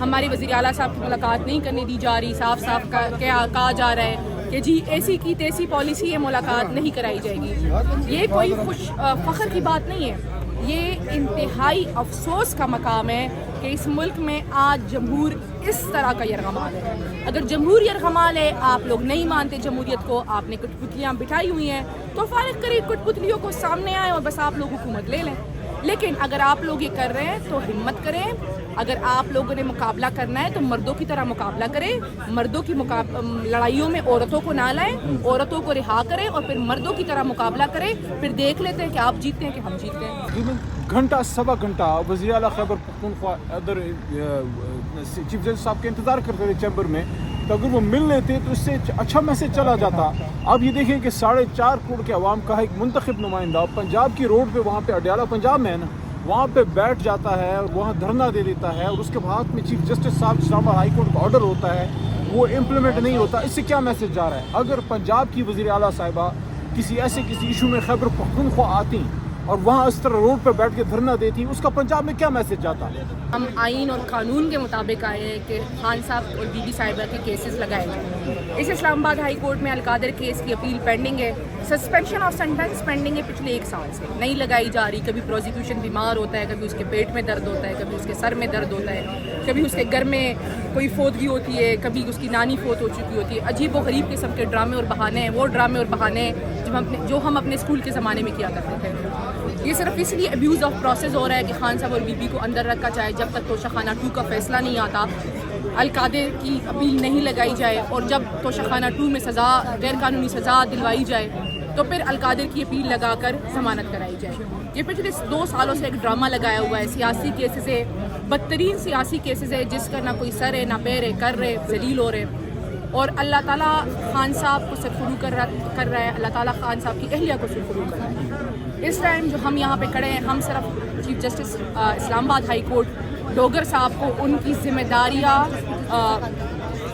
ہمارے وزیر اعلیٰ صاحب کی ملاقات نہیں کرنے دی جا رہی، صاف صاف کہا جا رہا ہے کہ جی ایسی کی تیسی پالیسی ہے، ملاقات نہیں کرائی جائے گی۔ یہ کوئی فخر کی بات نہیں ہے، یہ انتہائی افسوس کا مقام ہے کہ اس ملک میں آج جمہور اس طرح کا یرغمال ہے۔ اگر جمہور یرغمال ہے، آپ لوگ نہیں مانتے جمہوریت کو، آپ نے کچھ پتلیاں بٹھائی ہوئی ہیں تو فارغ کریں کچھ پتلیوں کو، سامنے آئے اور بس آپ لوگ حکومت لے لیں۔ لیکن اگر آپ لوگ یہ کر رہے ہیں تو ہمت کریں، اگر آپ لوگوں نے مقابلہ کرنا ہے تو مردوں کی طرح مقابلہ کریں، مردوں کی لڑائیوں میں عورتوں کو نہ لائیں، عورتوں کو رہا کریں اور پھر مردوں کی طرح مقابلہ کریں، پھر دیکھ لیتے ہیں کہ آپ جیتتے ہیں کہ ہم جیتتے ہیں۔ گھنٹہ سوا گھنٹہ وزیر اعلیٰ خیبر پختونخوا ادھر چیف جسٹس صاحب کے انتظار کرتے تھے چیمبر میں، تو اگر وہ مل لیتے تو اس سے اچھا میسج چلا جاتا۔ اب یہ دیکھیں کہ 4.5 کروڑ کے عوام کا ایک منتخب نمائندہ پنجاب کی روڈ پہ، وہاں پہ اڈیالہ پنجاب میں ہے نا، وہاں پہ بیٹھ جاتا ہے اور وہاں دھرنا دے دیتا ہے، اور اس کے بعد میں چیف جسٹس صاحب اسلام آباد ہائی کورٹ کا آرڈر ہوتا ہے، وہ امپلیمنٹ نہیں ہوتا۔ اس سے کیا میسج جا رہا ہے؟ اگر پنجاب کی وزیر اعلیٰ صاحبہ کسی ایشو میں خیبر پختونخوا آتی اور وہاں اس طرح روڈ پہ بیٹھ کے دھرنا دیتی، اس کا پنجاب میں کیا میسج جاتا؟ ہم آئین اور قانون کے مطابق آئے ہیں کہ خان صاحب اور بی بی صاحبہ کے کیسز لگائے گئے۔ اس اسلام آباد ہائی کورٹ میں القادر کیس کی اپیل پینڈنگ ہے، سسپینشن آف سینٹنس پینڈنگ ہے پچھلے 1 سال سے، نہیں لگائی جا رہی۔ کبھی پروزیکیوشن بیمار ہوتا ہے، کبھی اس کے پیٹ میں درد ہوتا ہے، کبھی اس کے سر میں درد ہوتا ہے، کبھی اس کے گھر میں کوئی فوتگی ہوتی ہے، کبھی اس کی نانی فوت ہو چکی ہوتی ہے۔ عجیب و غریب قسم کے ڈرامے اور بہانے ہیں، وہ ڈرامے اور بہانے جو ہم اپنے اسکول کے زمانے میں کیا کرتے تھے۔ یہ صرف اس لیے ابیوز آف پروسیس ہو رہا ہے کہ خان صاحب اور بی بی کو اندر رکھا جائے جب تک توشہ خانہ 2 کا فیصلہ نہیں آتا، القادر کی اپیل نہیں لگائی جائے، اور جب توشہ خانہ 2 میں سزا، غیر قانونی سزا دلوائی جائے تو پھر القادر کی اپیل لگا کر ضمانت کرائی جائے۔ یہ پچھلے 2 سالوں سے ایک ڈرامہ لگایا ہوا ہے، سیاسی کیسز ہے، بدترین سیاسی کیسز ہے، جس کا نہ کوئی سر ہے نہ پیر ہے، کر رہے ذلیل ہو رہے، اور اللہ تعالیٰ خان صاحب کو سرخرو کر رہا ہے، اللہ تعالیٰ خان صاحب کی اہلیہ کو سرخرو کر رہا ہے۔ اس ٹائم جو ہم یہاں پہ کھڑے ہیں، ہم صرف چیف جسٹس اسلام آباد ہائی کورٹ ڈوگر صاحب کو ان کی ذمہ داریاں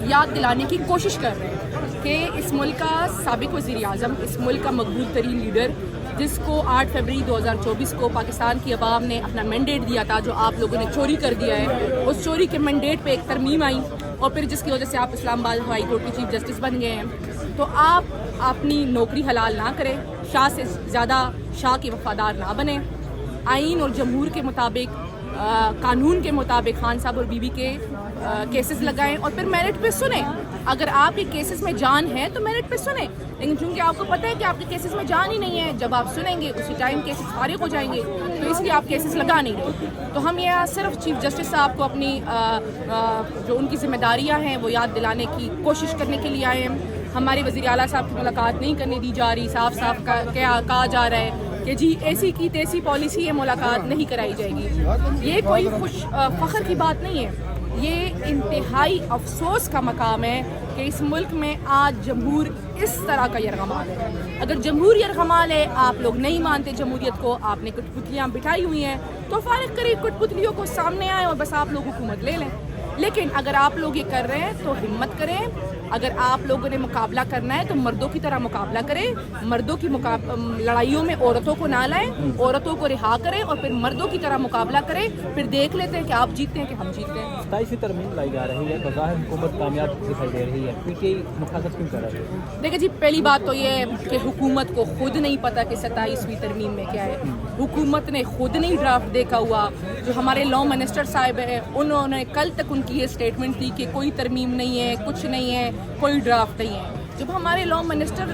یاد دلانے کی کوشش کر رہے ہیں کہ اس ملک کا سابق وزیر اعظم، اس ملک کا مقبول ترین لیڈر، جس کو 8 فروری 2024 کو پاکستان کی عوام نے اپنا مینڈیٹ دیا تھا، جو آپ لوگوں نے چوری کر دیا ہے، اس چوری کے مینڈیٹ پہ ایک ترمیم آئی اور پھر جس کی وجہ سے آپ اسلام آباد ہائی کورٹ کے چیف جسٹس بن گئے ہیں، تو آپ اپنی نوکری حلال نہ کریں، شاہ سے زیادہ شاہ کے وفادار نہ بنیں، آئین اور جمہور کے مطابق، قانون کے مطابق خان صاحب اور بی بی کے کیسز لگائیں اور پھر میرٹ پہ سنیں۔ اگر آپ کے کیسز میں جان ہے تو میرٹ پہ سنیں، لیکن چونکہ آپ کو پتہ ہے کہ آپ کے کیسز میں جان ہی نہیں ہے، جب آپ سنیں گے اسی ٹائم کیسز فارغ ہو جائیں گے، تو اس لیے آپ کیسز لگا نہیں رہے۔ تو ہم یہاں صرف چیف جسٹس صاحب کو اپنی جو ان کی ذمہ داریاں ہیں وہ یاد دلانے کی کوشش کرنے کے لیے آئے ہیں۔ ہمارے وزیر اعلیٰ صاحب کی ملاقات نہیں کرنے دی جا رہی، صاف صاف کہا جا رہا ہے کہ جی ایسی کی تیسی پالیسی ہے، ملاقات نہیں کرائی جائے گی۔ یہ کوئی فخر کی بات نہیں ہے، یہ انتہائی افسوس کا مقام ہے کہ اس ملک میں آج جمہور اس طرح کا یرغمال ہے۔ اگر جمہور یرغمال ہے، آپ لوگ نہیں مانتے جمہوریت کو، آپ نے کچھ پتلیاں بٹھائی ہوئی ہیں تو فارغ کریں کچھ پتلیوں کو، سامنے آئے اور بس آپ لوگ حکومت لے لیں۔ لیکن اگر آپ لوگ یہ کر رہے ہیں تو ہمت کریں، اگر آپ لوگوں نے مقابلہ کرنا ہے تو مردوں کی طرح مقابلہ کریں، مردوں کی لڑائیوں میں عورتوں کو نہ لائیں، عورتوں کو رہا کریں اور پھر مردوں کی طرح مقابلہ کریں، پھر دیکھ لیتے ہیں کہ آپ جیتتے ہیں کہ ہم جیتتے ہیں۔ 27 ترمیم لائی جا رہی ہے، بظاہر حکومت کامیاب دکھائی دے رہی ہے، کیونکہ مخالفت کیوں کر رہی ہے؟ دیکھیں جی، پہلی بات تو یہ ہے کہ حکومت کو خود نہیں پتا کہ 27ویں ترمیم میں کیا ہے، حکومت نے خود نہیں ڈرافٹ دیکھا ہوا۔ جو ہمارے لا منسٹر صاحب ہیں، انہوں نے کل تک ان کی یہ اسٹیٹمنٹ دی کہ کوئی ترمیم نہیں ہے، کچھ نہیں ہے، کوئی ڈرافٹ نہیں ہے۔ جب ہمارے لا منسٹر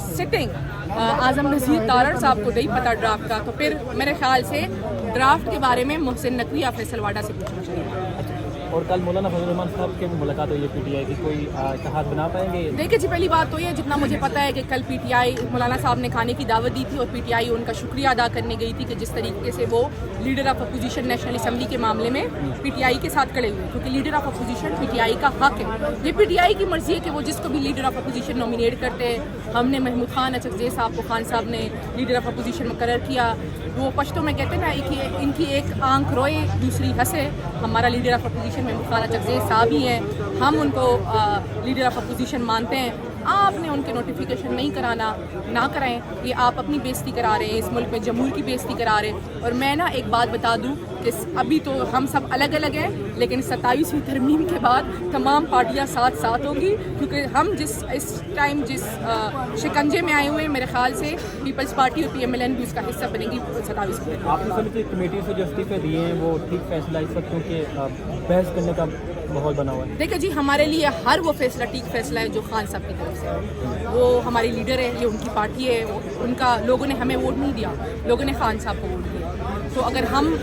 سٹنگ اعظم نذیر تارڑ صاحب کو نہیں پتا ڈرافٹ کا، تو پھر میرے خیال سے ڈرافٹ کے بارے میں محسن نقوی یا فیصل واڈا سے پوچھنا چاہیے۔ اور کل مولانا فضل الرحمان صاحب کی ملاقات ہوئی ہے پی ٹی آئی کی، کوئی اتحاد بنا پائیں گے؟ دیکھیں جی، پہلی بات تو یہ جتنا مجھے پتا ہے کہ کل پی ٹی آئی مولانا صاحب نے کھانے کی دعوت دی تھی اور پی ٹی آئی ان کا شکریہ ادا کرنے گئی تھی کہ جس طریقے سے وہ leader of opposition national assembly کے معاملے میں پی ٹی آئی کے ساتھ کھڑے ہوئے، کیونکہ leader of opposition P T I کا حق ہے۔ یہ پی ٹی آئی کی مرضی ہے کہ وہ جس کو بھی لیڈر آف اپوزیشن نامینیٹ کرتے ہیں۔ ہم نے محمود خان اچکزئی صاحب کو خان صاحب نے لیڈر آف اپوزیشن مقرر کیا۔ وہ پشتوں میں کہتے ہیں نا، ان کی ایک آنکھ روئے دوسری ہنسے۔ ہمارا leader of opposition Mahmood Khan Achakzai صاحب ہی ہیں، ہم ان کو لیڈر آف اپوزیشن مانتے ہیں۔ آپ نے ان کے نوٹیفیکیشن نہیں کرانا، نہ کرائیں، یہ آپ اپنی بےزتی کرا رہے ہیں، اس ملک میں جمہور کی بےزتی کرا رہے ہیں۔ اور میں ایک بات بتا دوں کہ ابھی تو ہم سب الگ الگ ہیں لیکن 27ویں ترمیم کے بعد تمام پارٹیاں ساتھ ساتھ ہوں گی، کیونکہ ہم اس ٹائم جس شکنجے میں آئے ہوئے ہیں، میرے خیال سے پیپلز پارٹی اور PMLN بھی اس کا حصہ بنے گی 27 کو۔ آپ نے سمجھتے کمیٹی سے جو استعفے دیے ہیں وہ ٹھیک فیصلہ اس وقت کیونکہ بحث کرنے کا ماحول بنا ہوا ہے؟ دیکھیں جی، ہمارے لیے ہر وہ فیصلہ ٹھیک فیصلہ ہے جو خان صاحب کی طرف سے ہے۔ وہ ہماری لیڈر ہے، یہ ان کی پارٹی ہے، ان کا لوگوں نے ہمیں ووٹ نہیں دیا، لوگوں نے خان صاحب کو ووٹ دیا۔ تو اگر ہم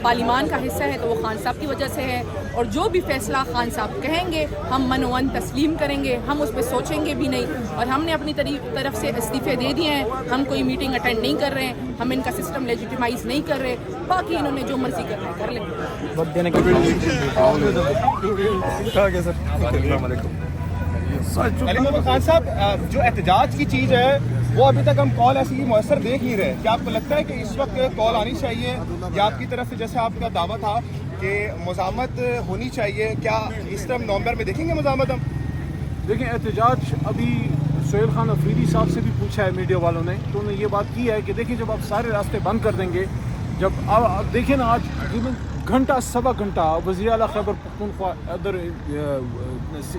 پارلیمان کا حصہ ہے تو وہ خان صاحب کی وجہ سے ہے، اور جو بھی فیصلہ خان صاحب کہیں گے ہم منوان تسلیم کریں گے، ہم اس پہ سوچیں گے بھی نہیں، اور ہم نے اپنی طرف سے استعفے دے دیے ہیں۔ ہم کوئی میٹنگ اٹینڈ نہیں کر رہے ہیں، ہم ان کا سسٹم لیجیٹیمائز نہیں کر رہے، باقی انہوں نے جو مرضی کرنا ہے کر لیں۔ وقت دینے کے علی محمد خان صاحب، جو احتجاج کی چیز ہے وہ ابھی تک ہم کال ایسی میسر دیکھ نہیں رہے، کیا آپ کو لگتا ہے کہ اس وقت کال آنی چاہیے یا آپ کی طرف سے جیسے آپ کا دعویٰ تھا کہ مزاحمت ہونی چاہیے، کیا اس ٹائم نومبر میں دیکھیں گے مزاحمت ہم؟ دیکھیں، احتجاج ابھی سہیل خان افریدی صاحب سے بھی پوچھا ہے میڈیا والوں نے، تو انہوں نے یہ بات کی ہے کہ دیکھیں جب آپ سارے راستے بند کر دیں گے، جب آپ دیکھیں نا آج تقریباً گھنٹہ سوا گھنٹہ وزیر اعلیٰ خیبر پختونخوا ادھر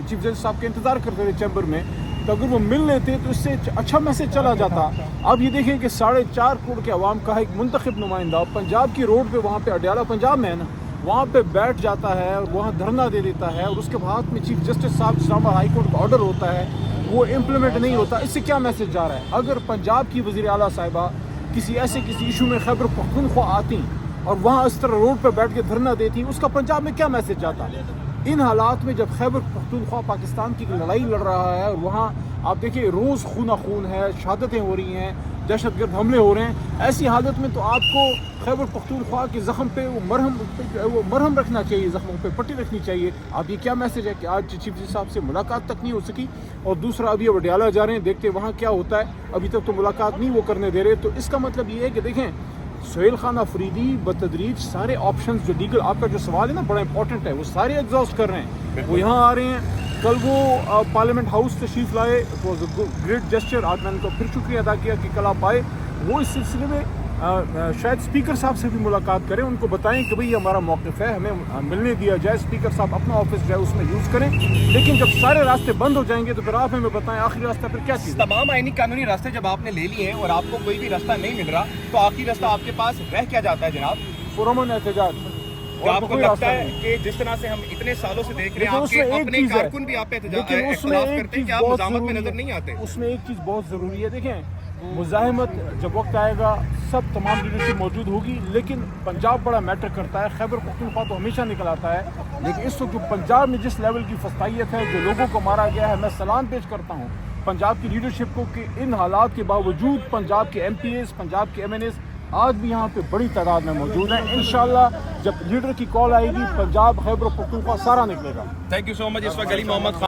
چیف جسٹس صاحب کے انتظار کرتے تھے چیمبر میں، تو اگر وہ مل لیتے تو اس سے اچھا میسج چلا جاتا۔ اب یہ دیکھیں کہ 4.5 کروڑ کے عوام کا ایک منتخب نمائندہ پنجاب کی روڈ پہ، وہاں پہ اڈیالہ پنجاب میں ہے نا، وہاں پہ بیٹھ جاتا ہے اور وہاں دھرنا دے دیتا ہے، اور اس کے بعد میں چیف جسٹس صاحب اسلام آباد ہائی کورٹ کا آرڈر ہوتا ہے، وہ امپلیمنٹ نہیں ہوتا۔ اس سے کیا میسج جا رہا ہے؟ اگر پنجاب کی وزیر اعلیٰ صاحبہ کسی ایشو میں خیبر پختونخوا آتی اور وہاں اس طرح روڈ پہ بیٹھ کے دھرنا دیتی، اس کا پنجاب میں کیا میسج جاتا؟ ان حالات میں جب خیبر پختونخوا پاکستان کی لڑائی لڑ رہا ہے اور وہاں آپ دیکھیں روز خونہ خون ہے، شہادتیں ہو رہی ہیں، دہشت گرد حملے ہو رہے ہیں، ایسی حالت میں تو آپ کو خیبر پختونخوا کے زخم پہ وہ مرہم رکھنا چاہیے، زخموں پہ پٹی رکھنی چاہیے۔ اب یہ کیا میسج ہے کہ آج چیف جسٹس صاحب سے ملاقات تک نہیں ہو سکی، اور دوسرا ابھی اب اڈیالہ جا رہے ہیں، دیکھتے وہاں کیا ہوتا ہے، ابھی تک تو ملاقات نہیں وہ کرنے دے رہے۔ تو اس کا مطلب یہ ہے کہ دیکھیں سہیل خان افریدی بتدریج سارے آپشنز جو لیگل، آپ کا جو سوال ہے نا بڑا امپورٹنٹ ہے، وہ سارے ایگزاسٹ کر رہے ہیں۔ وہ یہاں آ رہے ہیں، کل وہ پارلیمنٹ ہاؤس تشریف لائے، it was a great gesture. آج میں ان کا پھر شکریہ ادا کیا کہ کل آپ آئے۔ وہ اس سلسلے میں شاید اسپیکر صاحب سے بھی ملاقات کریں، ان کو بتائیں کہ بھئی ہمارا موقف ہے، ہمیں ملنے دیا جائے، اسپیکر صاحب اپنا آفس جو ہے اس میں یوز کریں، لیکن جب سارے راستے بند ہو جائیں گے تو پھر آپ ہمیں بتائیں آخری راستہ پھر کیا چیز ہے۔ تمام آئینی قانونی راستے جب آپ نے لے لیے ہیں اور آپ کو کوئی بھی راستہ نہیں مل رہا تو آخری راستہ آپ کے پاس رہ کیا جاتا ہے جناب؟ پرامن احتجاج۔ کیا آپ کو لگتا ہے کہ جس طرح سے ہم اتنے سالوں سے دیکھ رہے ہیں آپ کے اپنے کارکن بھی آپ پہ اختلاف کرتے ہیں کہ آپ مزاحمت میں نظر نہیں آتے؟ اس میں ایک چیز بہت ضروری ہے، دیکھیں مزاحمت جب وقت آئے گا سب تمام لیڈرشپ موجود ہوگی، لیکن پنجاب بڑا میٹر کرتا ہے۔ خیبر پختونخوا تو ہمیشہ نکل آتا ہے، لیکن اس وقت پنجاب میں جس لیول کی فسطائیت ہے، جو لوگوں کو مارا گیا ہے، میں سلام پیش کرتا ہوں پنجاب کی لیڈرشپ کو کہ ان حالات کے باوجود پنجاب کے MPs، پنجاب کے MNAs آج بھی یہاں پہ بڑی تعداد میں موجود ہیں۔ انشاءاللہ جب لیڈر کی کال آئے گی پنجاب خیبر پختونخوا سارا نکلے گا۔ تھینک یو سو مچ۔ اس وقت علی محمد